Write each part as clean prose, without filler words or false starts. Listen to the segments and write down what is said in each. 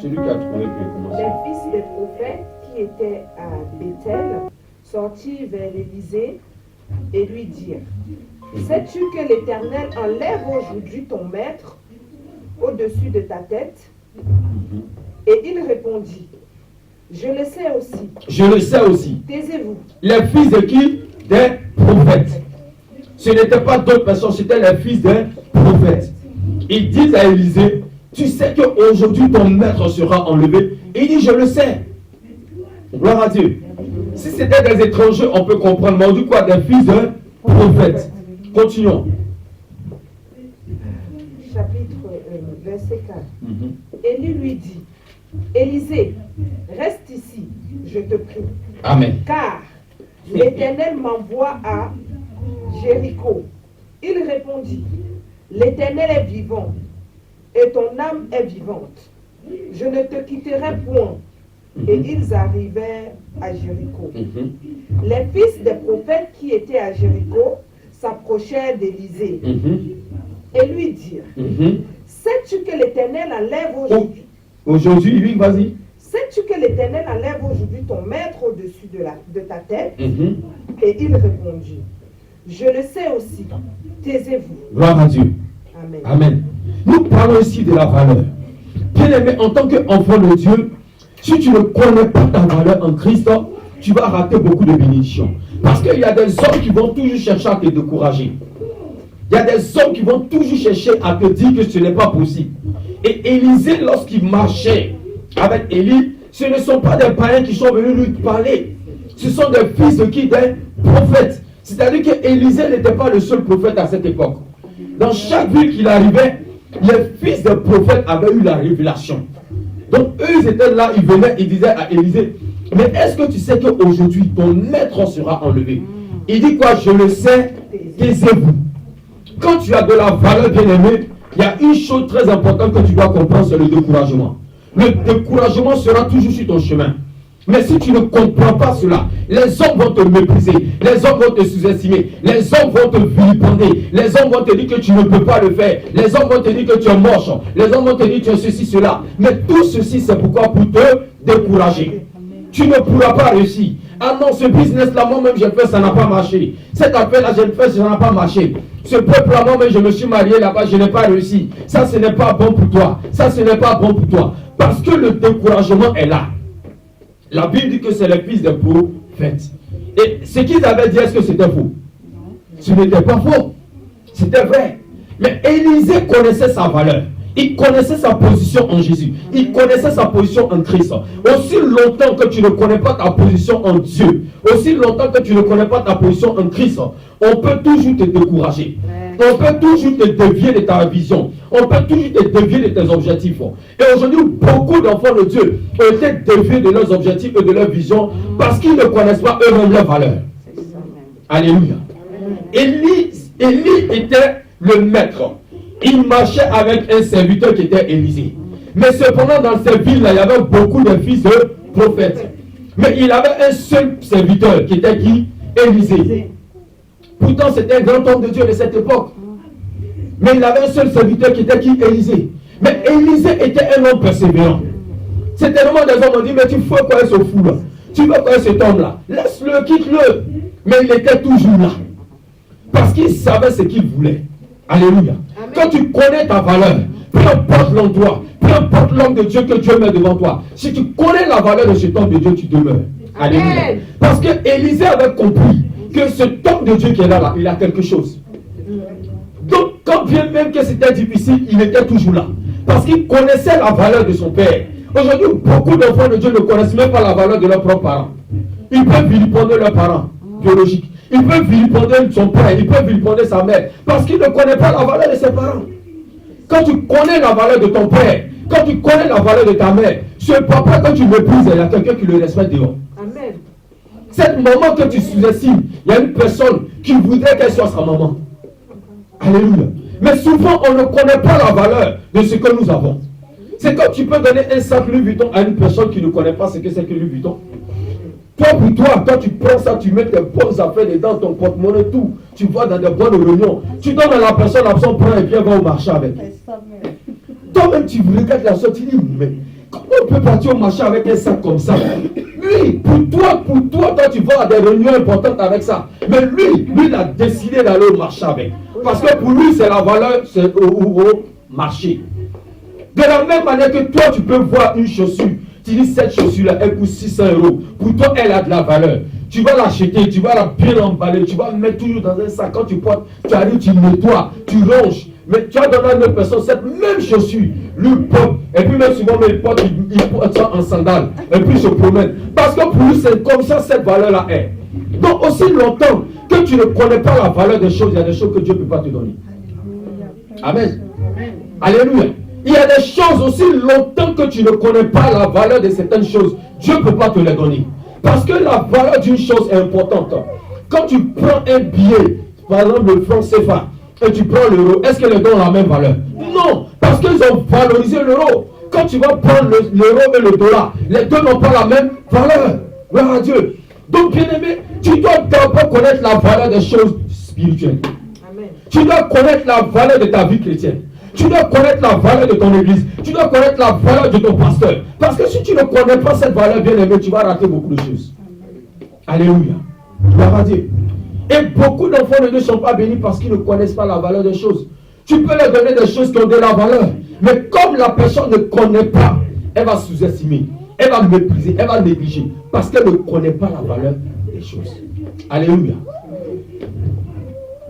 Celui qui a trouvé peut commencer. Les fils des prophètes qui étaient à Bethel sortirent vers l'Élysée et lui dirent, sais-tu que l'Éternel enlève aujourd'hui ton maître au-dessus de ta tête? Et il répondit, je le sais aussi. Je le sais aussi. Taisez-vous. Les fils de qui? Des prophètes. Ce n'étaient pas d'autres personnes, c'était les fils des prophètes. Ils disent à Élisée, tu sais qu'aujourd'hui ton maître sera enlevé. Et il dit, je le sais. Gloire à Dieu. Si c'était des étrangers, on peut comprendre. Mais on dit quoi? Des fils de prophètes. Continuons. Chapitre verset 4. Élie lui dit, Élisée, reste ici, je te prie. Amen. Car l'Éternel m'envoie à Jéricho. Il répondit, l'Éternel est vivant et ton âme est vivante. Je ne te quitterai point. Et ils arrivèrent à Jéricho. Les fils des prophètes qui étaient à Jéricho s'approchèrent d'Élisée et lui dirent, sais-tu que l'Éternel enlève aujourd'hui Aujourd'hui, oui, vas-y. sais-tu que l'Éternel enlève aujourd'hui ton maître au-dessus de ta tête? Et il répondit, je le sais aussi, taisez-vous. Gloire à Dieu. Amen. Amen. Nous parlons ici de la valeur. Bien aimé, en tant qu'enfant de Dieu, si tu ne connais pas ta valeur en Christ, tu vas rater beaucoup de bénédictions. Parce qu'il y a des hommes qui vont toujours chercher à te décourager. Il y a des hommes qui vont toujours chercher à te dire que ce n'est pas possible. Et Élisée, lorsqu'il marchait avec Élie, ce ne sont pas des païens qui sont venus lui parler. Ce sont des fils de qui? Des prophètes. C'est-à-dire qu'Élisée n'était pas le seul prophète à cette époque. Dans chaque ville qu'il arrivait, les fils des prophètes avaient eu la révélation. Donc eux, ils étaient là, ils venaient, ils disaient à Élisée, mais est-ce que tu sais qu'aujourd'hui, ton maître sera enlevé? Il dit quoi? Je le sais, taisez-vous. Quand tu as de la valeur, bien-aimé, il y a une chose très importante que tu dois comprendre, c'est le découragement. Le découragement sera toujours sur ton chemin. Mais si tu ne comprends pas cela, les hommes vont te mépriser, les hommes vont te sous-estimer, les hommes vont te vilipender, les hommes vont te dire que tu ne peux pas le faire, les hommes vont te dire que tu es moche, les hommes vont te dire que tu es ceci, cela. Mais tout ceci, c'est pourquoi? Pour te décourager. Tu ne pourras pas réussir. Ah non, ce business-là, moi-même, j'ai fait, ça n'a pas marché. Cette affaire-là, j'ai fait, ça n'a pas marché. Ce peuple-là, moi-même, je me suis marié là-bas, je n'ai pas réussi. Ça, ce n'est pas bon pour toi. Ça, ce n'est pas bon pour toi. Parce que le découragement est là. La Bible dit que c'est les fils des prophètes. Et ce qu'ils avaient dit, est-ce que c'était faux? Ce n'était pas faux. C'était vrai. Mais Élisée connaissait sa valeur. Il connaissait sa position en Jésus. Il connaissait sa position en Christ. Aussi longtemps que tu ne connais pas ta position en Dieu, aussi longtemps que tu ne connais pas ta position en Christ, on peut toujours te décourager. On peut toujours te dévier de ta vision. On peut toujours te dévier de tes objectifs. Et aujourd'hui, beaucoup d'enfants de Dieu ont été déviés de leurs objectifs et de leur vision parce qu'ils ne connaissent pas eux-mêmes leur valeur. Alléluia. Élie était le maître. Il marchait avec un serviteur qui était Élisée. Mais cependant, dans cette ville-là, il y avait beaucoup de fils de prophètes. Mais il avait un seul serviteur qui était qui? Élisée. Pourtant, c'était un grand homme de Dieu de cette époque. Mais il avait un seul serviteur qui était qui? Élisée. Mais Élisée était un homme persévérant. C'est tellement des hommes ont dit, mais tu fais quoi ce fou-là? Tu veux quoi cet homme-là? Laisse-le, quitte-le. Mais il était toujours là. Parce qu'il savait ce qu'il voulait. Alléluia. Amen. Quand tu connais ta valeur, peu importe l'endroit, peu importe l'homme de Dieu que Dieu met devant toi, si tu connais la valeur de cet homme de Dieu, tu demeures. Amen. Alléluia. Parce que Élisée avait compris que cet homme de Dieu qui est là, il a quelque chose. Donc, quand bien même que c'était difficile, il était toujours là. Parce qu'il connaissait la valeur de son père. Aujourd'hui, beaucoup d'enfants de Dieu ne connaissent même pas la valeur de leurs propres parents. Ils peuvent vilipender leurs parents biologiques. Ils peuvent vilipender son père, ils peuvent vilipender sa mère, parce qu'ils ne connaissent pas la valeur de ses parents. Quand tu connais la valeur de ton père, quand tu connais la valeur de ta mère, ce papa, quand tu le méprises, il y a quelqu'un qui le respecte dehors. Amen. Cette maman que tu sous-estimes, il y a une personne qui voudrait qu'elle soit sa maman. Alléluia. Mais souvent, on ne connaît pas la valeur de ce que nous avons. C'est comme tu peux donner un sac Louis Vuitton à une personne qui ne connaît pas ce que c'est que Louis Vuitton. Toi, pour toi, quand tu prends ça, tu mets tes bonnes affaires dedans, ton porte-monnaie, tout. Tu vas dans des bonnes réunions. Tu donnes à la personne, la personne prend et puis elle va au marché avec. Toi-même, tu regardes la sortie, tu dis, mais Comment on peut partir au marché avec un sac comme ça? Lui, pour toi, tu vas à des réunions importantes avec ça. Mais lui, il a décidé d'aller au marché avec. Parce que pour lui, c'est la valeur au marché. De la même manière que toi, tu peux voir une chaussure. Tu dis, cette chaussure-là, elle coûte 600 €. Pour toi, elle a de la valeur. Tu vas l'acheter, tu vas la bien emballer, tu vas la mettre toujours dans un sac. Quand tu portes, tu arrives, tu nettoies, tu ranges. Mais tu as donné à une autre personne cette même chaussure, lui porte, et puis même souvent, il porte ça en sandales, et puis il se promène. Parce que pour lui, c'est comme ça cette valeur-là est. Donc, aussi longtemps que tu ne connais pas la valeur des choses, il y a des choses que Dieu ne peut pas te donner. Amen. Alléluia. Il y a des choses aussi longtemps que tu ne connais pas la valeur de certaines choses, Dieu ne peut pas te les donner. Parce que la valeur d'une chose est importante. Quand tu prends un billet, par exemple le franc CFA, et tu prends l'euro, est-ce que les deux ont la même valeur? Non, parce qu'ils ont valorisé l'euro. Quand tu vas prendre l'euro et le dollar, les deux n'ont pas la même valeur. Gloire à Dieu. Donc, bien aimé, tu dois d'abord connaître la valeur des choses spirituelles. Amen. Tu dois connaître la valeur de ta vie chrétienne. Tu dois connaître la valeur de ton église. Tu dois connaître la valeur de ton pasteur. Parce que si tu ne connais pas cette valeur, bien aimé, tu vas rater beaucoup de choses. Alléluia. Gloire à Dieu. Et beaucoup d'enfants ne sont pas bénis parce qu'ils ne connaissent pas la valeur des choses. Tu peux leur donner des choses qui ont de la valeur. Mais comme la personne ne connaît pas, elle va sous-estimer, elle va mépriser, elle va négliger. Parce qu'elle ne connaît pas la valeur des choses. Alléluia.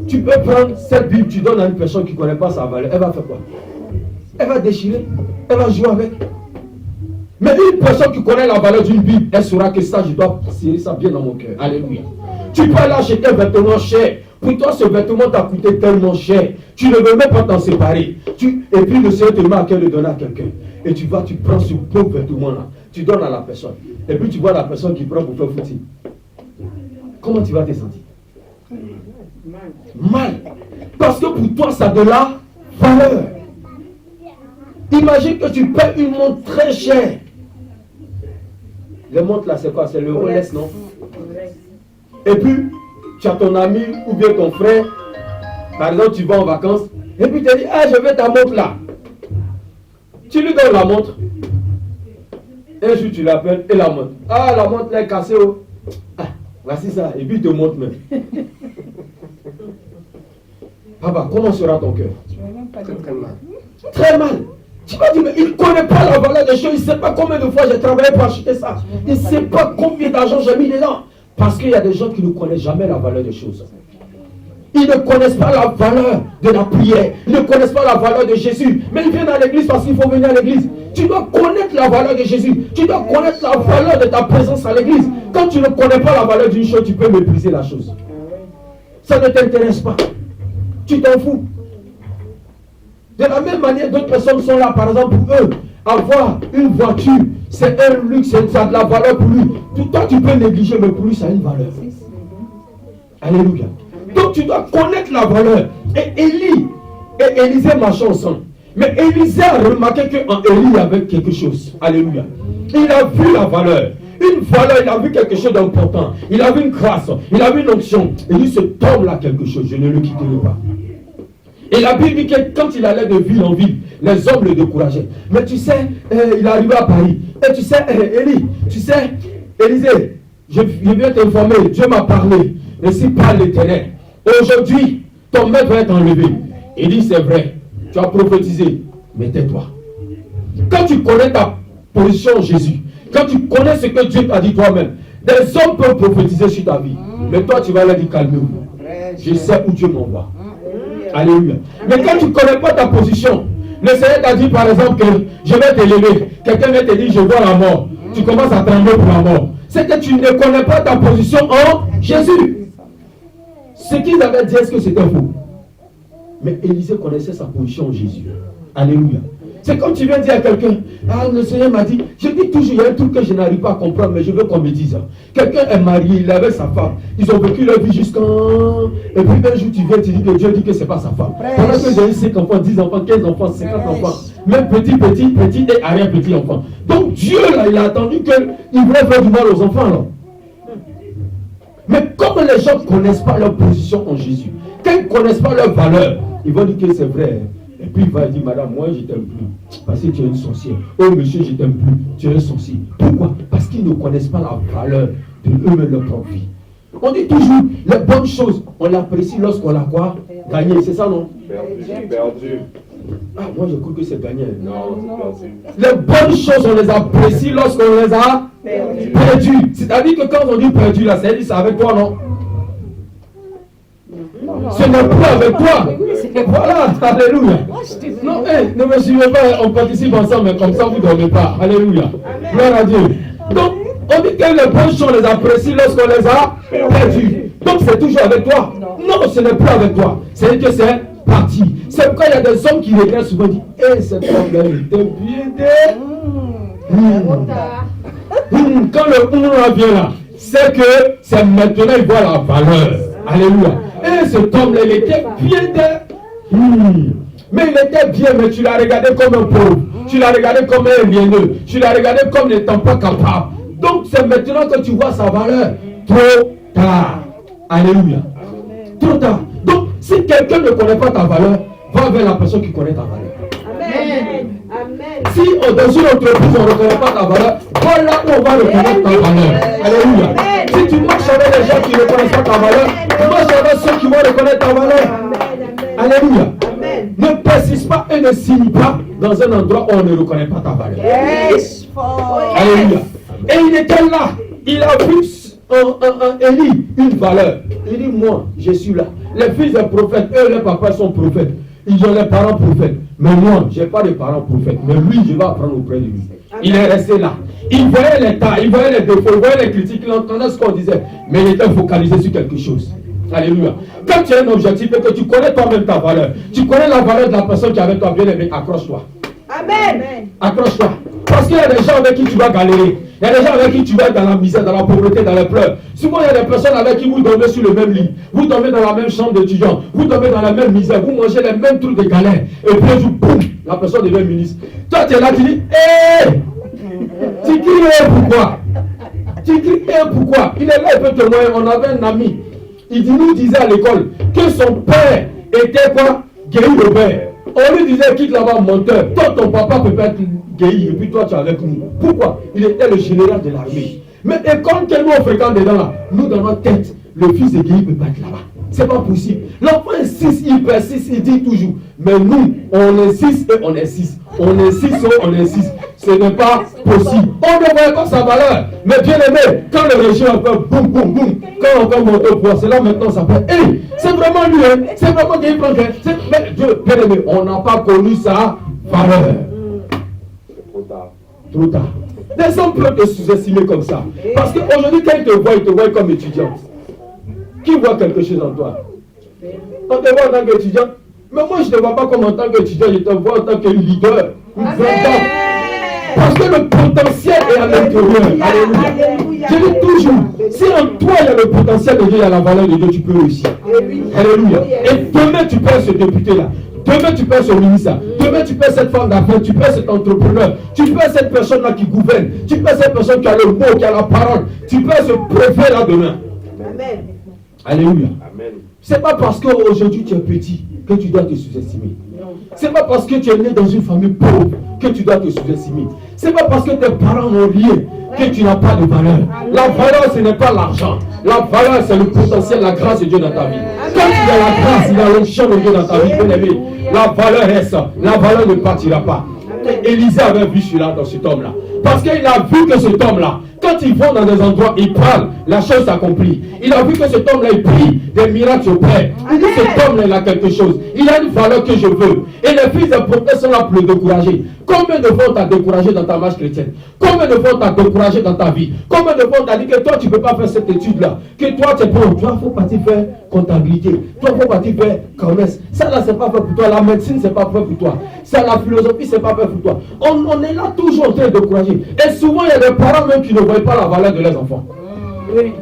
Tu peux prendre cette Bible, tu donnes à une personne qui ne connaît pas sa valeur. Elle va faire quoi? Elle va déchirer, elle va jouer avec. Mais une personne qui connaît la valeur d'une Bible, elle saura que ça, je dois serrer ça bien dans mon cœur. Alléluia. Tu peux aller acheter un vêtement cher. Pour toi, ce vêtement t'a coûté tellement cher. Tu ne veux même pas t'en séparer. Et puis le Seigneur te met à cœur de donner à quelqu'un. Et tu prends ce beau vêtement-là. Tu donnes à la personne. Et puis tu vois la personne qui prend pour faire footing. Comment tu vas te sentir? Mal. Parce que pour toi, ça a de la valeur. Imagine que tu payes une montre très chère. Les montres là, c'est quoi? C'est le Rolex, non? Et puis, tu as ton ami ou bien ton frère, par exemple, tu vas en vacances, et puis tu te dis, ah, je veux ta montre là. Tu lui donnes la montre. Un jour, tu l'appelles et la montre. Ah, la montre là est cassée. Oh. Ah, voici ça. Et puis, il te montre même. Papa, comment sera ton cœur? Très mal. Très mal. Tu vas dire, mais il ne connaît pas la valeur des choses. Il ne sait pas combien de fois j'ai travaillé pour acheter ça. Il ne sait pas combien d'argent j'ai mis dedans. Parce qu'il y a des gens qui ne connaissent jamais la valeur des choses. Ils ne connaissent pas la valeur de la prière. Ils ne connaissent pas la valeur de Jésus. Mais ils viennent à l'église parce qu'il faut venir à l'église. Tu dois connaître la valeur de Jésus. Tu dois connaître la valeur de ta présence à l'église. Quand tu ne connais pas la valeur d'une chose, tu peux mépriser la chose. Ça ne t'intéresse pas. Tu t'en fous. De la même manière, d'autres personnes sont là, par exemple, pour eux, avoir une voiture, c'est un luxe, ça a de la valeur pour lui. Toi, tu peux négliger, mais pour lui, ça a une valeur. Alléluia. Donc, tu dois connaître la valeur. Et Élie et Élisée marchaient ensemble. Mais Élisée a remarqué qu'en Élie, il y avait quelque chose. Alléluia. Il a vu la valeur. Une valeur, il a vu quelque chose d'important. Il a vu une grâce, il a vu une onction. Et il dit, ce homme-là, quelque chose, je ne le quitterai pas. Et la Bible dit que quand il allait de ville en ville, les hommes le décourageaient. Mais tu sais, il est arrivé à Paris. Et tu sais, Élie, tu sais, Élisée, je viens t'informer, Dieu m'a parlé. Ainsi parle l'Éternel. Aujourd'hui, ton maître va être enlevé. Il dit, c'est vrai, tu as prophétisé, mais tais-toi. Quand tu connais ta position en Jésus, quand tu connais ce que Dieu t'a dit toi-même, des hommes peuvent prophétiser sur ta vie. Mais toi, tu vas leur dire, calmez-vous. Je sais où Dieu m'envoie. Alléluia. Mais quand tu ne connais pas ta position, le Seigneur t'a dit par exemple que je vais t'élever. Quelqu'un vient te dire je vois la mort. Tu commences à trembler pour la mort. C'est que tu ne connais pas ta position en Jésus. Ce qu'ils avaient dit, est-ce que c'était faux? Mais Élisée connaissait sa position en Jésus. Alléluia. C'est comme tu viens dire à quelqu'un, ah, le Seigneur m'a dit, je dis toujours, il y a un truc que je n'arrive pas à comprendre, mais je veux qu'on me dise. Quelqu'un est marié, il est avec sa femme, ils ont vécu leur vie jusqu'à... Et puis un jour tu viens, tu dis que Dieu dit que ce n'est pas sa femme. Pendant que j'ai eu 5 enfants, 10 enfants, 15 enfants, 50 enfants, même petit et arrière-petit enfant. Donc Dieu, là, il a attendu qu'il voulait faire du mal aux enfants, là. Mais comme les gens ne connaissent pas leur position en Jésus, quand ils ne connaissent pas leur valeur, ils vont dire que c'est vrai, elle Puis il va dire, madame, moi je t'aime plus. Parce que tu es une sorcière. Oh monsieur, je t'aime plus. Tu es un sorcier. Pourquoi? Parce qu'ils ne connaissent pas la valeur de eux-mêmes leur propre vie. On dit toujours, les bonnes choses, on l'apprécie lorsqu'on l'a quoi? Gagné, c'est ça non? Perdu. Ah, moi je crois que c'est gagné. Non, c'est perdu. Les bonnes choses, on les apprécie lorsqu'on les a perdues. C'est-à-dire que quand on dit perdu, là, c'est avec toi, non? Ce n'est plus avec toi. Voilà, alléluia. Non, ne me suivez pas, on participe ensemble, mais comme ça vous ne dormez pas. Alléluia. Gloire à Dieu. Donc, on dit que les bonnes choses, on les apprécie lorsqu'on les a perdues. Donc, c'est toujours avec toi. Non, ce n'est plus avec toi. C'est-à-dire que c'est parti. C'est pourquoi il y a des hommes qui regardent souvent et disent, cette femme-là, elle était bien Quand le on vient là, c'est que c'est maintenant il voit la valeur. Alléluia. Et cet homme-là, il était bien mais il était bien, mais tu l'as regardé comme un pauvre. Tu l'as regardé comme un lieneux. Tu l'as regardé comme n'étant pas capable. Donc c'est maintenant que tu vois sa valeur. Trop tard. Alléluia. Trop tard. Donc si quelqu'un ne connaît pas ta valeur, va vers la personne qui connaît ta valeur. Amen. Amen. Si dans une entreprise on ne reconnaît pas ta valeur, voilà où on va reconnaître ta valeur. Alléluia. Si tu marches avec les gens qui ne reconnaissent pas ta valeur, marche avec ceux qui vont reconnaître ta valeur. Alléluia. Ne persiste pas et ne signe pas dans un endroit où on ne reconnaît pas ta valeur. Yes. Alléluia. Et il était là. Il a vu en Élie une valeur. Il dit, moi, je suis là. Les fils des prophètes, eux, les papas sont prophètes. Ils ont les parents prophètes. Mais moi, je n'ai pas de parents prophètes. Mais lui, je vais apprendre auprès de lui. Il est resté là. Il voyait les tas, il voyait les défauts, il voyait les critiques, il entendait ce qu'on disait. Mais il était focalisé sur quelque chose. Alléluia. Quand tu as un objectif et que tu connais toi-même ta valeur, tu connais la valeur de la personne qui est avec toi, bien aimé, accroche-toi. Amen. Accroche-toi. Parce qu'il y a des gens avec qui tu vas galérer. Il y a des gens avec qui tu vas être dans la misère, dans la pauvreté, dans les pleurs. Souvent, il y a des personnes avec qui vous dormez sur le même lit. Vous dormez dans la même chambre d'étudiants. Vous dormez dans la même misère. Vous mangez les mêmes trucs de galère. Et puis un jour, boum, la personne devient ministre. Toi, tu es là, tu dis, hé! Tu cries, pourquoi? Tu cries, pourquoi? Il est là, il peut témoigner. On avait un ami. Il nous disait à l'école que son père était quoi? Guéhi le père. On lui disait, quitte là-bas, menteur. Toi, ton papa peut pas être Guéhi, et puis toi, tu es avec nous. Pourquoi? Il était le général de l'armée. Mais école que nous on fréquente dedans là, nous dans notre tête, le fils de Guéhi ne peut pas être là-bas. C'est pas possible. L'enfant insiste, il persiste, il dit toujours. Mais nous, on insiste et on insiste. On insiste et on insiste. Ce n'est pas possible. On ne voit pas sa valeur. Mais bien aimé, quand le régime a fait boum, boum, boum, quand on va monter au pouvoir, c'est là maintenant ça fait, hey, c'est vraiment lui, hein? C'est vraiment Guéhi Franquin. Mais Dieu, bien aimé, on n'a pas connu sa valeur. Trop tard. Trop tard. Les hommes peuvent te sous-estimer comme ça. Parce qu'aujourd'hui, quand ils te voient comme étudiante. Qui voit quelque chose en toi? On te voit en tant qu'étudiant. Mais moi, je ne te vois pas comme en tant qu'étudiant, je te vois en tant que leader. Parce que le potentiel est à l'intérieur. Alléluia. Je dis toujours, si en toi il y a le potentiel de Dieu, il y a la valeur de Dieu, tu peux réussir. Alléluia. Et demain, tu peux être ce député-là. Demain, tu peux être ce ministre. Demain, tu peux être cette femme d'affaires. Tu peux être cet entrepreneur. Tu peux être cette personne-là qui gouverne. Tu peux être cette personne qui a le mot, qui a la parole. Tu peux être ce préfet-là demain. Amen. Alléluia. Amen. C'est pas parce qu'aujourd'hui tu es petit que tu dois te sous-estimer. C'est pas parce que tu es né dans une famille pauvre que tu dois te sous-estimer. C'est pas parce que tes parents ont rien que tu n'as pas de valeur. La valeur, ce n'est pas l'argent. La valeur, c'est le potentiel, la grâce de Dieu dans ta vie. Quand il y a la grâce, il y a l'onction de Dieu dans ta vie, bien aimé. La valeur reste. La valeur ne partira pas. Élisée avait vu cela dans cet homme-là. Parce qu'il a vu que cet homme-là, quand ils vont dans des endroits, ils parlent, la chose s'accomplit. Il a vu que cet homme-là, il prie, des miracles s'opèrent. Il dit, cet homme-là, il a quelque chose. Il a une valeur que je veux. Et les fils des prophètes sont là pour le décourager. Combien de fois t'as découragé dans ta marche chrétienne? Combien de fois t'as découragé dans ta vie? Combien de fois t'as dit que toi, tu ne peux pas faire cette étude-là? Que toi, tu es bon. Toi, il faut partir faire comptabilité. Toi, il faut partir faire commerce. Ça, là, c'est pas fait pour toi. La médecine, c'est pas fait pour toi. Ça, la philosophie, c'est pas fait pour toi. On est là toujours en train de décourager. Et souvent, il y a des parents même qui ne voient pas la valeur de leurs enfants. Oui.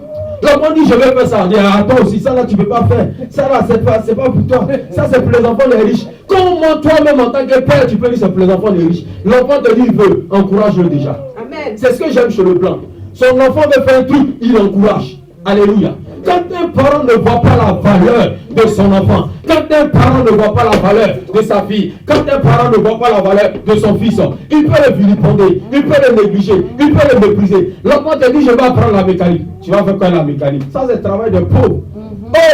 L'enfant dit, je vais faire ça. On dit, attends aussi, ça là, tu ne peux pas faire. Ça là, c'est pas pour toi. Ça, c'est pour les enfants des riches. Comment toi-même, en tant que père, tu peux dire, c'est pour les enfants des riches? L'enfant te dit, il veut. Encourage-le déjà. Amen. C'est ce que j'aime chez le blanc. Son enfant veut faire un truc, il encourage. Alléluia. Quand un parent ne voit pas la valeur de son enfant, quand Quand un parent ne voit pas la valeur de sa fille, quand un parent ne voit pas la valeur de son fils, il peut le vilipender, il peut le négliger, il peut le mépriser. L'enfant te dit, je vais apprendre la mécanique. Tu vas faire quoi la mécanique? Ça, c'est le travail de pauvre.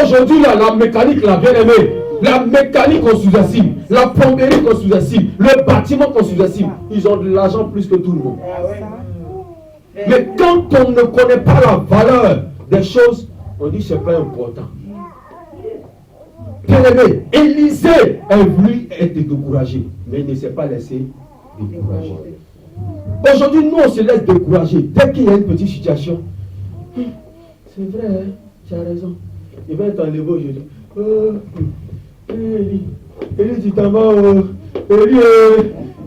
Aujourd'hui, là, la mécanique, la bien-aimée, la mécanique qu'on sous-estime, la plomberie qu'on sous-estime, le bâtiment qu'on sous-estime, ils ont de l'argent plus que tout le monde. Mais quand on ne connaît pas la valeur des choses, on dit c'est pas important. Bien-aimé, Élisée a voulu être découragé, mais il ne s'est pas laissé décourager. Aujourd'hui, nous, on se laisse décourager. Dès qu'il y a une petite situation, c'est vrai, hein, tu as raison. Il va t'enlever aujourd'hui. Élie, tu t'en vas.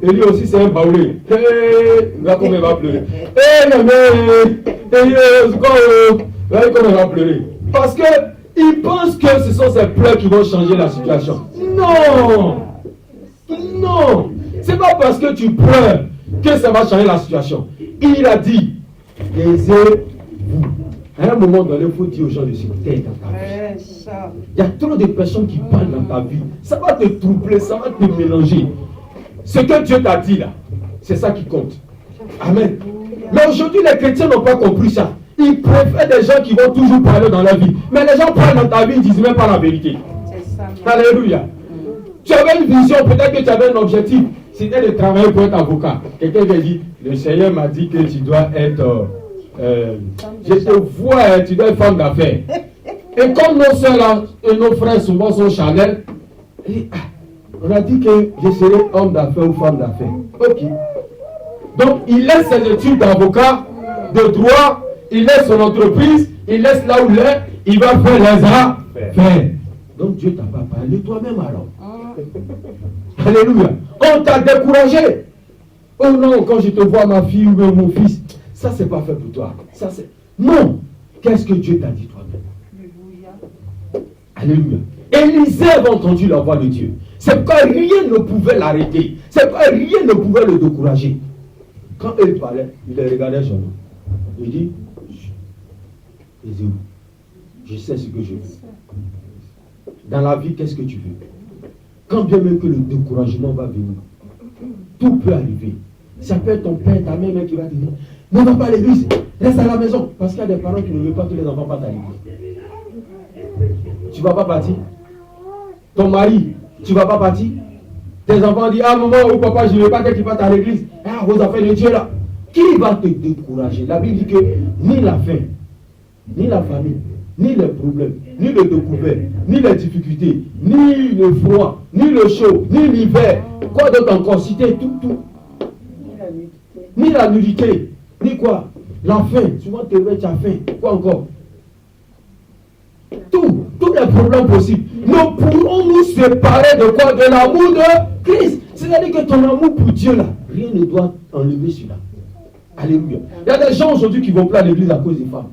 Élie aussi, c'est un baoulé. Là, comme il va pleurer. Élie, là, comme il va pleurer. Parce que il pense que ce sont ces pleurs qui vont changer la situation. Non! Non! C'est pas parce que tu pleures que ça va changer la situation. Il a dit, taisez-vous. À un moment donné, il faut dire aux gens de se taire dans ta vie. Il y a trop de personnes qui parlent dans ta vie. Ça va te troubler, ça va te mélanger. Ce que Dieu t'a dit là, c'est ça qui compte. Amen. Mais aujourd'hui, les chrétiens n'ont pas compris ça. Ils préfèrent des gens qui vont toujours parler dans leur vie. Mais les gens parlent dans ta vie, ils ne disent même pas la vérité. Alléluia. Tu avais une vision, peut-être que tu avais un objectif. C'était de travailler pour être avocat. Quelqu'un vient dire, le Seigneur m'a dit que tu dois être... je te vois, tu dois être femme d'affaires. Et comme nos soeurs là, et nos frères souvent sont charnels, on a dit que je serai homme d'affaires ou femme d'affaires. Ok. Donc il laisse ses études d'avocat, de droit, il laisse son entreprise, il laisse là où il est, il va faire les affaires. Donc Dieu t'a pas parlé toi-même alors. Alléluia. On t'a découragé. Oh non, quand je te vois ma fille ou mon fils, ça c'est pas fait pour toi. Ça c'est... Non. Qu'est-ce que Dieu t'a dit toi-même? Alléluia. Élisée avait entendu la voix de Dieu. C'est pourquoi rien ne pouvait l'arrêter. C'est pourquoi rien ne pouvait le décourager. Quand il parlait, il le regardait sur nous. Il dit, Élisée, je sais ce que je veux. Dans la vie, qu'est-ce que tu veux? Quand bien même que le découragement va venir, tout peut arriver. Ça peut être ton père, ta mère qui va te dire, ne va pas à l'église, reste à la maison. Parce qu'il y a des parents qui ne veulent pas que les enfants partent à l'église. Tu ne vas pas partir. Ton mari, tu ne vas pas partir. Tes enfants disent, ah maman ou papa, je ne veux pas que tu partes à l'église. Ah, vos affaires de Dieu là. Qui va te décourager? La Bible dit que ni la faim, ni la famine, ni les problèmes, ni le découvert, ni les difficultés, ni le froid, ni le chaud, ni l'hiver, quoi d'autre encore, citer tout. Ni la nudité, ni quoi? La faim, souvent tu as faim, quoi encore? Tous les problèmes possibles. Nous pourrons nous séparer de quoi? De l'amour de Christ. C'est-à-dire que ton amour pour Dieu là, rien ne doit enlever cela. Alléluia. Il y a des gens aujourd'hui qui vont plus à l'église à cause des femmes.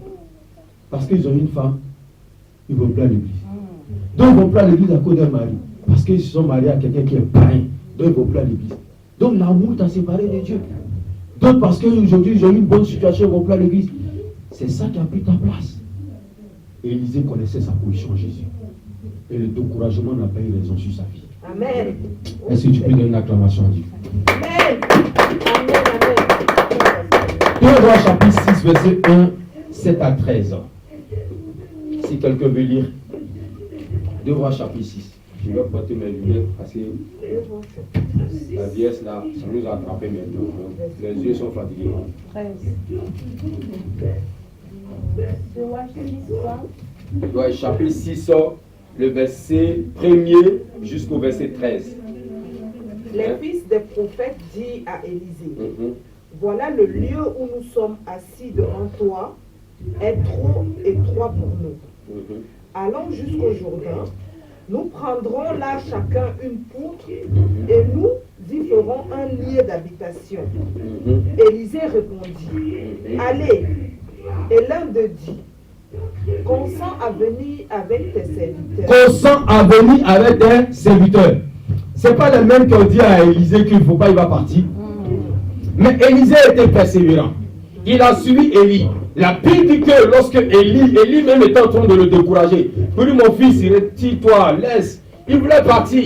Parce qu'ils ont une femme, ils ne vont plus à l'église. D'autres ne vont plus à l'église à cause d'un mari. Parce qu'ils se sont mariés à quelqu'un qui est païen. Donc ils ne vont plus à l'église. Donc l'amour t'a séparé de Dieu. D'autres parce qu'aujourd'hui ils ont une bonne situation, ils ne vont plus à l'église. C'est ça qui a pris ta place. Élisée connaissait sa position en Jésus. Et le découragement n'a pas eu raison sur sa vie. Amen. Est-ce que tu peux donner une acclamation à Dieu? Amen. Amen. 2 Rois chapitre 6, verset 1, 7 à 13. Si quelqu'un veut lire 2 Rois chapitre 6. Je vais porter mes lunettes parce que la vieillesse là, ça nous a attrapé maintenant. Les yeux sont fatigués. 13. 2 Rois chapitre 6, le verset 1er jusqu'au verset 13. Les fils des prophètes dirent à Élisée, voilà le lieu où nous sommes assis devant toi est trop étroit pour nous. Allons jusqu'au Jourdain, nous prendrons là chacun une poutre et nous y ferons un lieu d'habitation. Élisée répondit, allez. Et l'un d'eux dit, consens à venir avec tes serviteurs. Consent à venir avec tes serviteurs. Ce n'est pas le même qui ont dit à Élisée qu'il ne faut pas, il va partir. Mais Élisée était persévérant. Il a suivi Élie. La Bible dit que lorsque Élie même était en train de le décourager, pour lui, mon fils, retire-toi, laisse. Il voulait partir.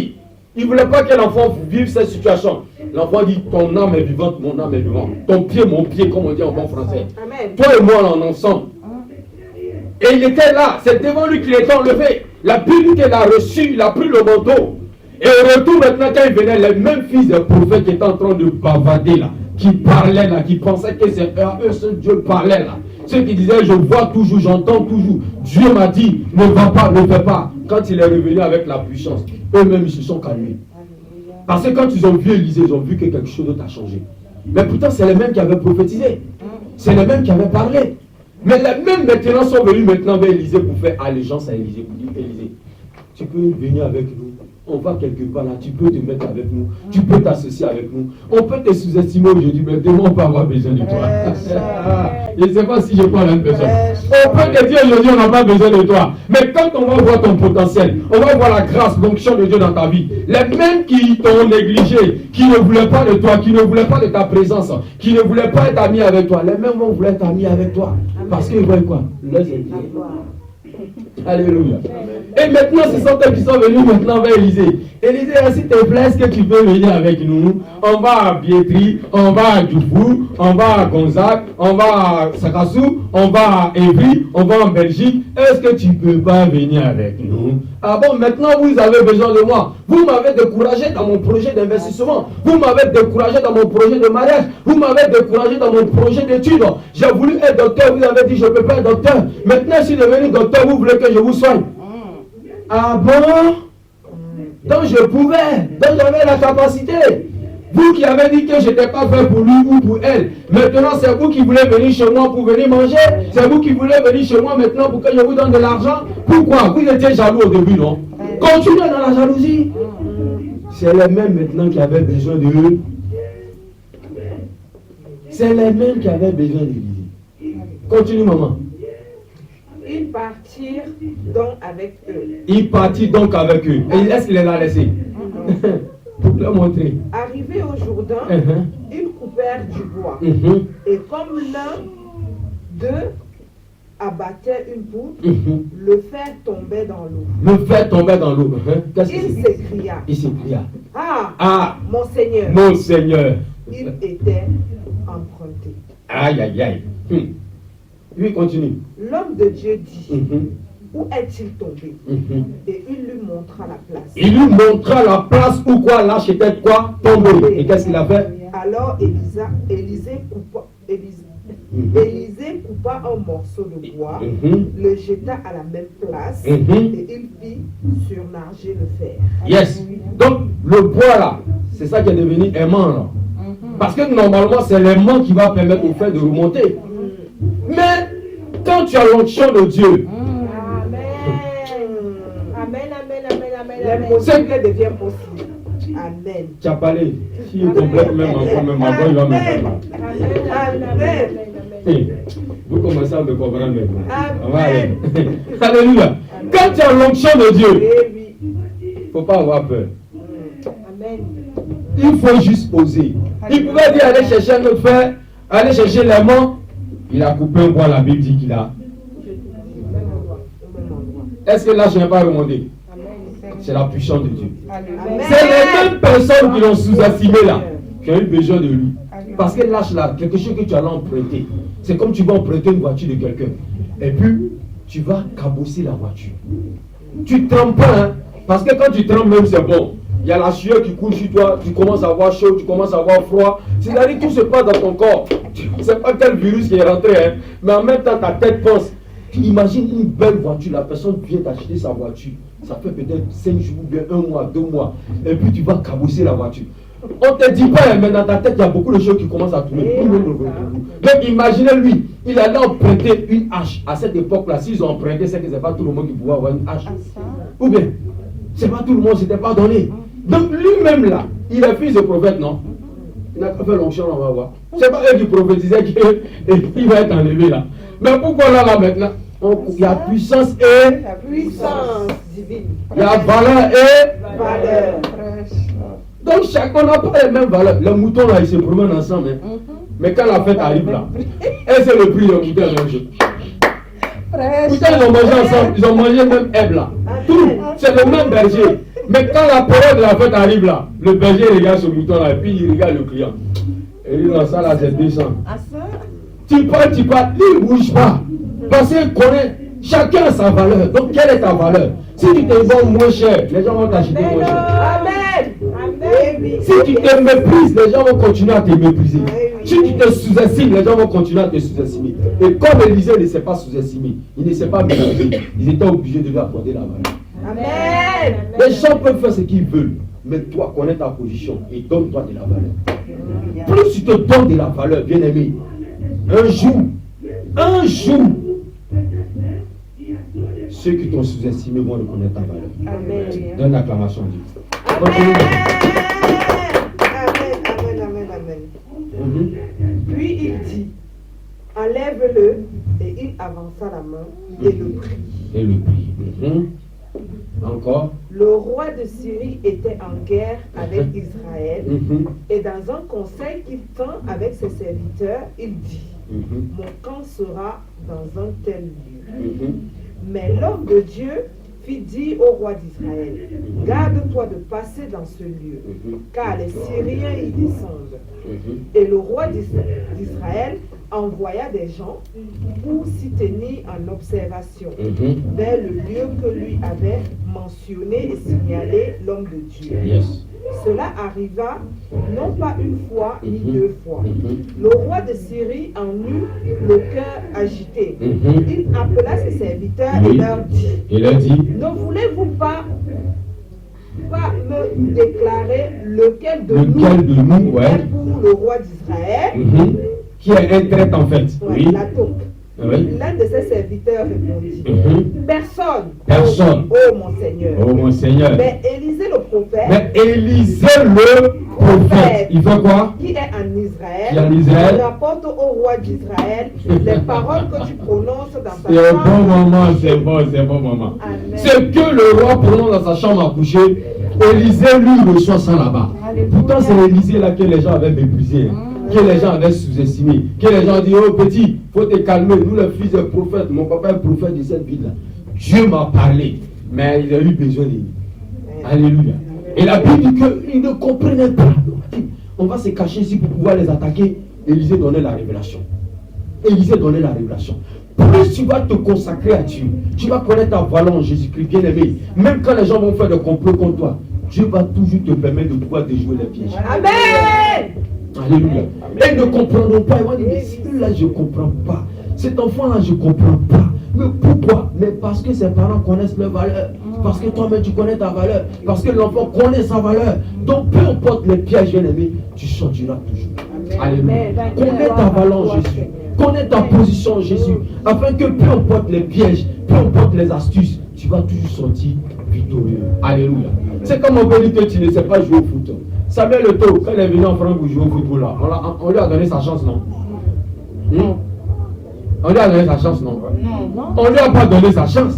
Il ne voulait pas que l'enfant vive cette situation. L'enfant dit, ton âme est vivante, mon âme est vivante. Ton pied, mon pied, comme on dit en bon français. Amen. Toi et moi, on est ensemble. Et il était là, c'est devant lui qu'il était enlevé. La Bible qu'il a reçu, il a pris le manteau. Et au retour maintenant, quand il venait, les mêmes fils des prophètes qui étaient en train de bavader là, qui parlaient là, qui pensaient que c'est eux seul Dieu parlait là. Ceux qui disaient, je vois toujours, j'entends toujours. Dieu m'a dit, ne va pas, ne fais pas. Quand il est revenu avec la puissance, eux-mêmes ils se sont calmés. Parce que quand ils ont vu Élisée, ils ont vu que quelque chose d'autre a changé. Mais pourtant, c'est les mêmes qui avaient prophétisé. C'est les mêmes qui avaient parlé. Mais les mêmes maintenant sont venus maintenant vers Élisée pour faire allégeance à Élisée. Pour dire, Élisée, tu peux venir avec nous. On va quelque part là, tu peux te mettre avec nous, tu peux t'associer avec nous. On peut te sous-estimer aujourd'hui, mais demain on peut avoir besoin de toi. Je ne sais pas si je parle à une personne. On peut te dire aujourd'hui on n'a pas besoin de toi. Mais quand on va voir ton potentiel, on va voir la grâce, l'onction de Dieu dans ta vie. Les mêmes qui t'ont négligé, qui ne voulaient pas de toi, qui ne voulaient pas de ta présence, qui ne voulaient pas être amis avec toi, les mêmes vont vouloir être amis avec toi. Parce qu'ils voient quoi? Alléluia. Et maintenant, ce sont eux qui sont venus maintenant vers Élisée. Élisée, s'il te plaît, est-ce que tu peux venir avec nous? On va à Biétri, on va à Djoufou, on va à Gonzague, on va à Sakassou, on va à Évry, on va en Belgique. Est-ce que tu peux pas venir avec nous? Ah bon, maintenant vous avez besoin de moi. Vous m'avez découragé dans mon projet d'investissement. Vous m'avez découragé dans mon projet de mariage. Vous m'avez découragé dans mon projet d'études. J'ai voulu être docteur, vous avez dit je ne peux pas être docteur. Maintenant, je suis devenu docteur, vous voulez que je vous soigne. Ah bon? Donc je pouvais, donc j'avais la capacité. Vous qui avez dit que je n'étais pas fait pour lui ou pour elle, maintenant c'est vous qui voulez venir chez moi pour venir manger. C'est vous qui voulez venir chez moi maintenant pour que je vous donne de l'argent. Pourquoi? Vous étiez jaloux au début, non? Continuez dans la jalousie. C'est les mêmes maintenant qui avaient besoin de eux. C'est les mêmes qui avaient besoin de lui. Continue, maman. Ils partirent donc avec eux. Il partit donc avec eux. Et est-ce qu'il les a laissés? Pour leur montrer. Arrivés au Jourdain, ils coupèrent du bois. Et comme l'un d'eux abattait une poutre, le fer tombait dans l'eau. Le fer tombait dans l'eau. Il s'écria. Il s'écria. Ah, mon Seigneur. Mon Seigneur. Il était emprunté. Aïe, aïe, aïe. Lui continue. L'homme de Dieu dit, où est-il tombé? Et il lui montra la place. Il lui montra la place où quoi? Là, c'était quoi? Tombé. Et qu'est-ce qu'il a fait? Alors Élisée coupa un morceau de bois, le jeta à la même place, et il fit surnager le fer. Yes. Donc, le bois là, c'est ça qui est devenu aimant là. Parce que normalement, c'est l'aimant qui va permettre au fer de remonter. Mais quand tu as l'onction de Dieu, l'impossible devient possible. Amen. Tu as parlé. Si il complète même encore, même encore, il va me faire mal. Amen. Vous commencez à me comprendre maintenant. Amen. Alléluia. Quand tu as l'onction de Dieu, il ne faut pas avoir peur. Amen. Il faut juste oser. Il pouvait dire aller chercher un autre fer, aller chercher l'aimant. Il a coupé un bois, la Bible dit qu'il a. Est-ce que là, je n'ai pas remonté? C'est la puissance de Dieu. C'est les mêmes personnes qui l'ont sous-estimé là, qui ont eu besoin de lui. Parce que lâche là, quelque chose que tu allais emprunter. C'est comme tu vas emprunter une voiture de quelqu'un. Et puis, tu vas cabosser la voiture. Tu trembles pas, hein? Parce que quand tu trembles même, c'est bon. Il y a la sueur qui coule sur toi, tu commences à avoir chaud, tu commences à avoir froid. C'est-à-dire que tout se passe dans ton corps. Tu ne sais pas quel virus qui est rentré, hein? Mais en même temps, ta tête pense. Tu imagines une belle voiture, la personne vient d'acheter sa voiture. Ça fait peut-être 5 jours, bien 1 mois, 2 mois. Et puis tu vas cabosser la voiture. On ne te dit pas, mais dans ta tête, il y a beaucoup de choses qui commencent à tourner. Donc imaginez lui, il allait emprunter une hache. À cette époque-là, s'ils ont emprunté, c'est que ce n'est pas tout le monde qui pouvait avoir une hache. Ou bien, ce n'est pas tout le monde, c'était pas donné. Donc lui-même là, il est fils de prophète, non? Il n'a pas fait l'onction, on va voir. Ce n'est pas eux qui prophétisaient qu'il va être enlevé là. Mais pourquoi là maintenant? Il y a puissance et puissance divine. Il y a valeur et valeur. Donc chacun n'a pas les mêmes valeurs. Les moutons là, ils se promènent ensemble. Hein. Mais quand la fête arrive là, et c'est le prix des moutons à manger. Putain, ils ont mangé ensemble, ils ont mangé même Ève là. Tout, c'est le même berger. Mais quand la période de la fête arrive là, le berger regarde ce mouton là et puis il regarde le client. Et il dit non, ça là c'est 200. Tu parles, il ne bouge pas. Parce qu'il connaît, chacun a sa valeur. Donc quelle est ta valeur? Si tu te vends moins cher, les gens vont t'acheter moins cher. Amen. Amen. Si tu te méprises, les gens vont continuer à te mépriser. Si tu te sous-estimes, les gens vont continuer à te sous-estimer. Et comme Élisée ne s'est pas sous-estimé, il ne s'est pas mépriser, ils étaient obligés de lui accorder la valeur. Amen. Les gens peuvent faire ce qu'ils veulent, mais toi, connais ta position et donne-toi de la valeur. Plus tu te donnes de la valeur, bien-aimé, un jour, ceux qui t'ont sous-estimé vont reconnaître ta valeur. Amen. Donne l'acclamation à Dieu. Amen. Amen. Amen. Puis il dit, enlève-le, et il avança la main et le prit. Et le prit. Encore. Le roi de Syrie était en guerre avec Israël, et dans un conseil qu'il tint avec ses serviteurs, il dit, mon camp sera dans un tel lieu. Mais l'homme de Dieu fit dire au roi d'Israël, garde-toi de passer dans ce lieu, car les Syriens y descendent. Et le roi d'Israël envoya des gens pour s'y tenir en observation vers le lieu que lui avait mentionné et signalé l'homme de Dieu. Cela arriva non pas une fois ni deux fois. Le roi de Syrie en eut le cœur agité. Il appela ses serviteurs et leur dit, ne voulez-vous pas me déclarer lequel de nous est pour le roi d'Israël, qui est un traître en fait. La taupe. L'un de ses serviteurs répondit, Personne. Oh mon Seigneur. Mais Élisée le prophète, il fait quoi? Qui est en Israël, rapporte au roi d'Israël les paroles que tu prononces dans ta chambre. C'est bon moment. Amen. Ce que le roi prononce dans sa chambre à coucher, Élisée lui reçoit ça là-bas. Pourtant c'est Élisée là que les gens avaient méprisé, que les gens avaient sous-estimé, que les gens disent, oh petit, faut te calmer, nous le fils est prophète, mon papa est prophète de cette ville-là. Dieu m'a parlé, mais il a eu besoin de lui. Alléluia. Et la Bible dit qu'il ne comprenait pas. On va se cacher ici pour pouvoir les attaquer. Élisée donnait la révélation. Plus tu vas te consacrer à Dieu, tu vas connaître ta valeur en Jésus-Christ, bien-aimé. Même quand les gens vont faire des complots contre toi, Dieu va toujours te permettre de pouvoir déjouer les pièges. Amen. Alléluia. Et ils ne comprendront pas. Ils vont dire, mais celui-là, je ne comprends pas. Cet enfant-là, je ne comprends pas. Mais pourquoi? Mais parce que ses parents connaissent leur valeur. Parce que toi-même, tu connais ta valeur. Parce que l'enfant connaît sa valeur. Donc, peu importe les pièges, bien-aimé, tu sortiras toujours. Alléluia. Connais ta valeur en Jésus. Connais ta position en Jésus. Afin que peu importe les pièges, peu importe les astuces, tu vas toujours sortir victorieux. Alléluia. C'est comme on peut dire que tu ne sais pas jouer au foot. Samuel Eto'o, quand il est venu en France pour jouer au football, là, on lui a donné sa chance, non? On lui a donné sa chance, non? On lui a pas donné sa chance.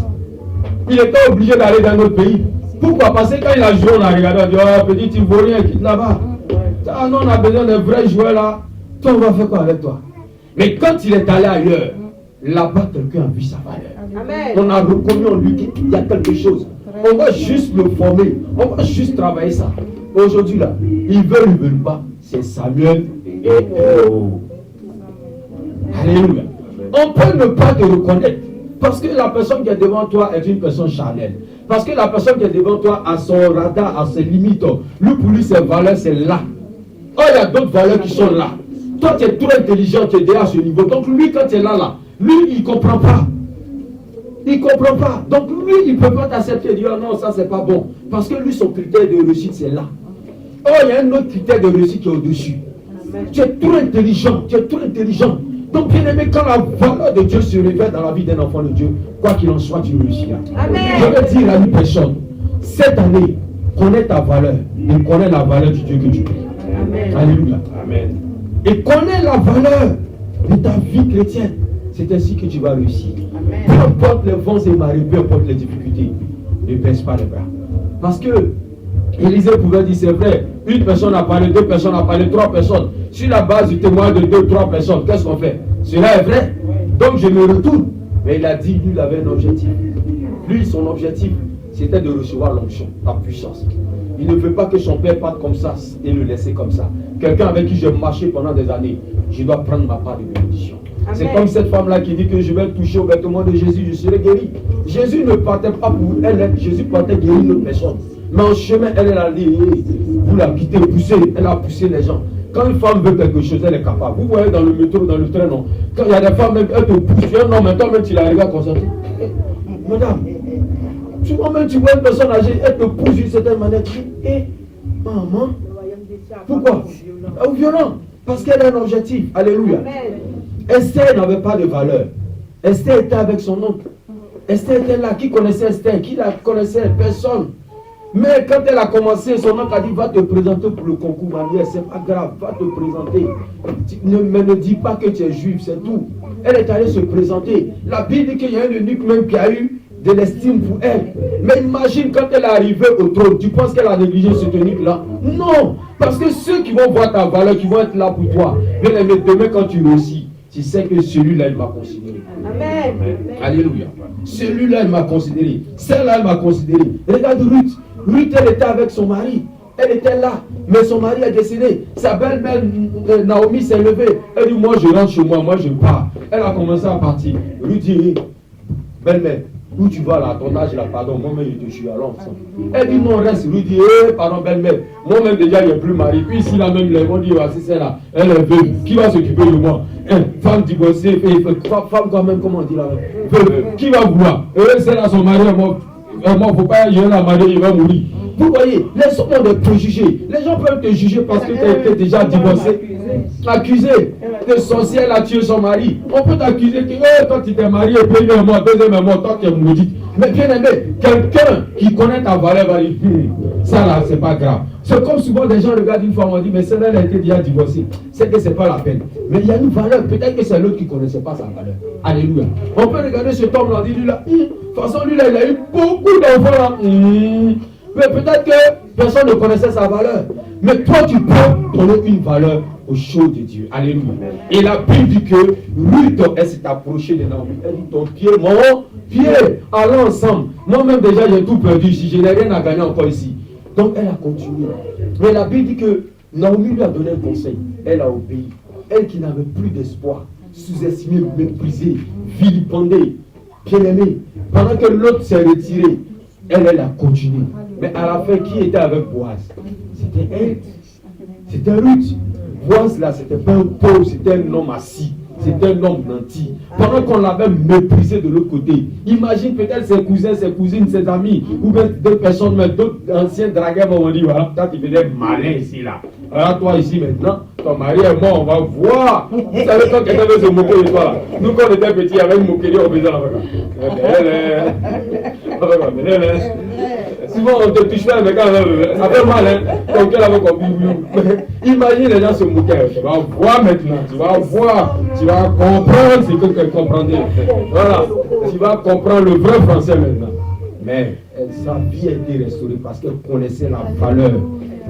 Il était obligé d'aller dans notre pays. Pourquoi? Parce que quand il a joué, on a regardé, on a dit, oh petit, tu ne vaux rien, quitte là-bas. Ah non, on a besoin de vrais joueurs là. Toi, on va faire quoi avec toi? Mais quand il est allé ailleurs, là-bas, quelqu'un a vu sa valeur. Amen. On a reconnu en lui qu'il y a quelque chose. On va juste le former. On va juste travailler ça. Aujourd'hui, là, ils veulent pas. C'est Samuel et Alléluia. On peut ne pas te reconnaître. Parce que la personne qui est devant toi est une personne charnelle. Parce que la personne qui est devant toi a son radar, a ses limites. Lui, pour lui, ses valeurs, c'est là. Oh, il y a d'autres valeurs qui sont là. Toi, tu es trop intelligent, tu es déjà à ce niveau. Donc, lui, quand tu es là, lui, il ne comprend pas. Il ne comprend pas. Donc, lui, il ne peut pas t'accepter et dire, oh, non, ça, c'est pas bon. Parce que lui, son critère de réussite, c'est là. Oh, il y a un autre critère de réussite qui est au-dessus. Tu es trop intelligent. Donc, bien aimé, quand la valeur de Dieu se révèle dans la vie d'un enfant de Dieu, quoi qu'il en soit, tu réussiras. Amen. Je vais dire à une personne, cette année, connais ta valeur et connais la valeur du Dieu que tu pries. Amen. Alléluia. Amen. Et connais la valeur de ta vie chrétienne. C'est ainsi que tu vas réussir. Amen. Peu importe les vents et marées, peu importe les difficultés, ne baisse pas les bras. Parce que Élisée pouvait dire, c'est vrai, une personne a parlé, deux personnes a parlé, trois personnes. Sur la base du témoignage de deux, trois personnes, qu'est-ce qu'on fait? Cela est vrai. Donc je me retourne. Mais il a dit, lui, il avait un objectif. Lui, son objectif, c'était de recevoir l'onction, la puissance. Il ne veut pas que son père parte comme ça et le laisser comme ça. Quelqu'un avec qui j'ai marché pendant des années, je dois prendre ma part de bénédiction. C'est comme cette femme-là qui dit que je vais toucher au vêtement de Jésus, je serai guéri. Jésus ne partait pas pour elle, Jésus partait guérir une autre personne. Mais en chemin, elle a dit, vous la quittez, poussez, elle a poussé les gens. Quand une femme veut quelque chose, elle est capable. Vous voyez dans le métro, dans le train, non. Quand il y a des femmes, elles te poussent. Tu es un homme, mais toi-même, tu la regardes comme ça. Madame, souvent même, tu vois une personne âgée, elle te pousse d'une certaine manière. Tu dis, maman, pourquoi? Violent. Parce qu'elle a un objectif. Alléluia. Esther n'avait pas de valeur. Esther était avec son oncle. Esther était là. Qui connaissait Esther? Qui la connaissait? Personne. Mais quand elle a commencé, son oncle a dit, va te présenter pour le concours mariage, c'est pas grave, va te présenter. Mais ne dis pas que tu es juif, c'est tout. Elle est allée se présenter. La Bible dit qu'il y a un eunuque même qui a eu de l'estime pour elle. Mais imagine quand elle est arrivée au trône, tu penses qu'elle a négligé ce eunuque-là? Non, parce que ceux qui vont voir ta valeur, qui vont être là pour toi, bien aimé, demain quand tu réussis, tu sais que celui-là, il m'a considéré. Amen. Alléluia. Celui-là, il m'a considéré. Celle-là, elle m'a considéré. Regarde Ruth. Ruth, elle était avec son mari. Elle était là. Mais son mari est décédé. Sa belle-mère, Naomi, s'est levée. Elle dit, moi, je rentre chez moi. Moi, je pars. Elle a commencé à partir. Ruth dit, belle-mère, où tu vas là, à ton âge là, pardon, moi-même, je te suis à l'enfant. Elle dit, non, reste. Ruth dit, pardon, belle-mère. Moi-même, déjà, il n'y a plus mari. Puis ici, là, même, ils vont dire, c'est celle-là. Elle est veuve. Qui va s'occuper de moi? Femme divorcée, femme quand même, comment on dit là? Veuve. Qui va vouloir? Celle-là, son mari est mort. Il ne faut pas y aller à marier, il va mourir. Vous voyez, les hommes ont des préjugés. Les gens peuvent te juger parce que tu as été déjà divorcé. Accusé de sorcière, a tué son mari. On peut t'accuser que toi tu t'es marié, premier mois, deuxième mois, toi tu es maudit. Mais bien aimé, quelqu'un qui connaît ta valeur va dire, ça là, c'est pas grave. C'est comme souvent des gens regardent une femme, on dit, mais celle-là elle a été déjà divorcée. C'est que c'est pas la peine. Mais il y a une valeur, peut-être que c'est l'autre qui ne connaissait pas sa valeur. Alléluia. On peut regarder cet homme-là, dit, lui là, de toute façon, lui là, il a eu beaucoup d'enfants là. Mais peut-être que personne ne connaissait sa valeur. Mais toi, tu peux donner une valeur aux choses de Dieu. Alléluia. Et la Bible dit que Ruth, elle s'est approchée de Naomi. Elle dit, ton pied, mon pied, allons ensemble. Moi-même déjà, j'ai tout perdu ici. Je n'ai rien à gagner encore ici. Donc, elle a continué. Mais la Bible dit que Naomi lui a donné un conseil. Elle a obéi. Elle qui n'avait plus d'espoir, sous-estimée, méprisée, vilipendée, bien-aimée. Pendant que l'autre s'est retiré, elle a continué. Mais à la fin, qui était avec Boaz? C'était elle. C'était Ruth. Boaz là, c'était pas un pauvre, c'était un homme assis. C'était un homme nanti. Pendant qu'on l'avait méprisé de l'autre côté. Imagine peut-être ses cousins, ses cousines, ses amis, ou bien d'autres personnes, mais d'autres anciens dragueurs vont dire, voilà, toi tu faisais malin ici là. Alors toi ici maintenant, ton mari est mort, on va voir. Vous savez quand quelqu'un veut se moquer de toi là. Nous quand on était petits, il y avait une moquerie, on faisait la souvent on te touche pas, mais quand même, ça fait mal, hein. Donc elle avait compris. Imagine les gens se moquer. Tu vas voir maintenant, tu vas voir, tu vas comprendre ce que tu comprenais. Voilà, tu vas comprendre le vrai français maintenant. Mais sa vie a été restaurée parce qu'elle connaissait la valeur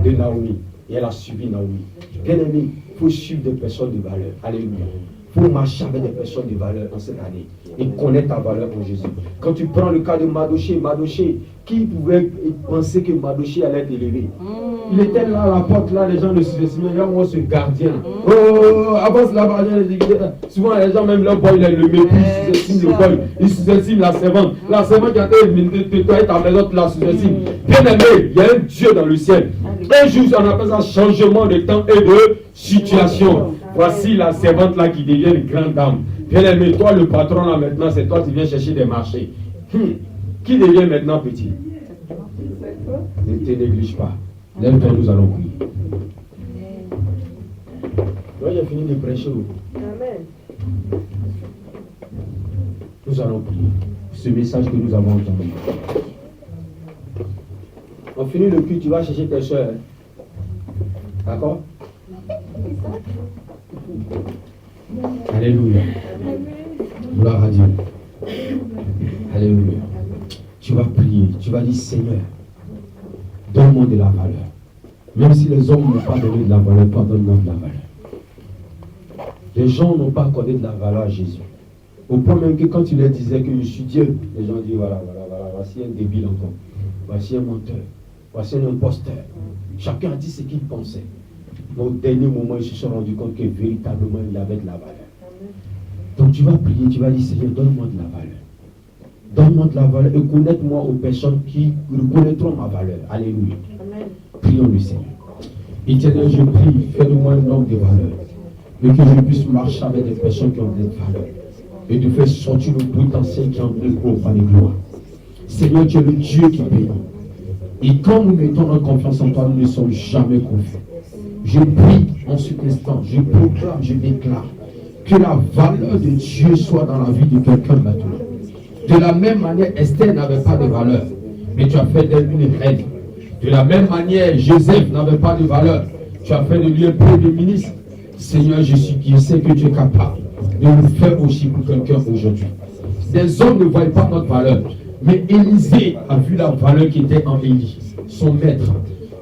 de Naomi. Et elle a suivi Naomi. Bien aimé, il faut suivre des personnes de valeur. Alléluia. Il faut marcher avec des personnes de valeur en cette année et connaître ta valeur pour Jésus. Quand tu prends le cas de Mardoché, qui pouvait penser que Mardoché allait être élevé? Il était là à la porte, là, les gens le sous-estimaient. Là, moi, ce gardien. Avance là-bas. Souvent, les gens, même leur boy, le mépris, ils sous-estiment le boy. Ils sous-estiment la servante. La servante qui a été nettoyer ta maison, tu la sous-estimes. Bien aimé, il y a un Dieu dans le ciel. Un jour, on appelle ça changement de temps et de situation. Voici la servante là qui devient une grande dame. Bien aimé, toi le patron là maintenant, c'est toi qui viens chercher des marchés. Qui devient maintenant petit? Ne te néglige pas. Lève-toi, nous allons prier. Moi j'ai fini de prêcher. Amen. Nous allons prier. Ce message que nous avons entendu. On finit le culte, tu vas chercher tes soeurs. D'accord? Alléluia. Gloire à Dieu. Alléluia. Tu vas prier, tu vas dire Seigneur, donne-moi de la valeur. Même si les hommes n'ont pas donné de la valeur, toi donne-moi de la valeur. Les gens n'ont pas accordé de la valeur à Jésus. Au point même que quand tu leur disais que je suis Dieu, les gens disent voilà, voici un débile encore. voici un menteur, voici un imposteur. Chacun a dit ce qu'il pensait. Mais au dernier moment, ils se sont rendus compte que véritablement, il avait de la valeur. Donc tu vas prier, tu vas dire, Seigneur, donne-moi de la valeur. Donne-moi de la valeur et connecte-moi aux personnes qui reconnaîtront ma valeur. Alléluia. Amen. Prions le Seigneur. Éternel, je prie, fais de moi un homme de valeur. Et que je puisse marcher avec des personnes qui ont de valeur. Et de faire sortir le potentiel qui est en nous pour par les gloires. Seigneur, tu es le Dieu qui bénit. Et quand nous mettons notre confiance en toi, nous ne sommes jamais confus. Je prie en cet instant, je proclame, je déclare que la valeur de Dieu soit dans la vie de quelqu'un maintenant. De la même manière, Esther n'avait pas de valeur, mais tu as fait d'elle une reine. De la même manière, Joseph n'avait pas de valeur, tu as fait de lui un premier ministre. Seigneur, je sais que tu es capable de le faire aussi pour quelqu'un aujourd'hui. Des hommes ne voient pas notre valeur, mais Élisée a vu la valeur qui était en Élie, son maître.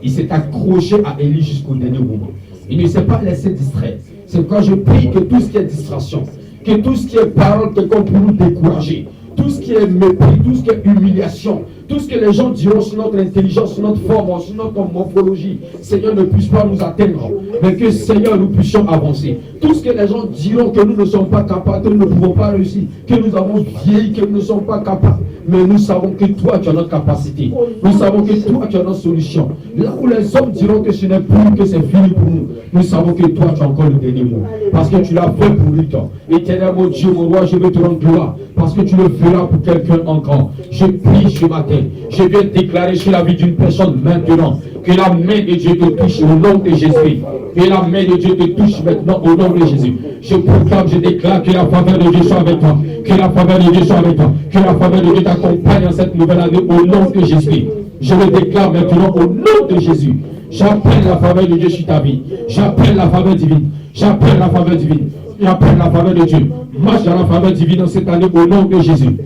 Il s'est accroché à Élie jusqu'au dernier moment. Il ne s'est pas laissé distraire. C'est quand je prie que tout ce qui est distraction, que tout ce qui est parole, quelqu'un pour nous décourager, tout ce qui est mépris, tout ce qui est humiliation, tout ce que les gens diront sur notre intelligence, sur notre forme, sur notre morphologie, Seigneur, ne puisse pas nous atteindre, mais que Seigneur, nous puissions avancer. Tout ce que les gens diront que nous ne sommes pas capables, que nous ne pouvons pas réussir, que nous avons vieilli, que nous ne sommes pas capables, mais nous savons que toi, tu as notre capacité. Nous savons que toi, tu as notre solution. Là où les hommes diront que ce n'est plus, que c'est fini pour nous, nous savons que toi, tu as encore le dernier mot. Parce que tu l'as fait pour lui, toi. Éternel, mon Dieu, mon roi, je veux te rendre gloire, parce que tu le feras pour quelqu'un encore. Je prie ce matin. Je viens déclarer sur la vie d'une personne maintenant que la main de Dieu te touche au nom de Jésus. Que la main de Dieu te touche maintenant au nom de Jésus. Je proclame, je déclare que la faveur de Dieu soit avec toi. Que la faveur de Dieu soit avec toi. Que la faveur de Dieu t'accompagne en cette nouvelle année au nom de Jésus. Je le déclare maintenant au nom de Jésus. J'appelle la faveur de Dieu sur ta vie. J'appelle la faveur divine. J'appelle la faveur divine. J'appelle la faveur de Dieu. Marche dans la faveur divine en cette année au nom de Jésus.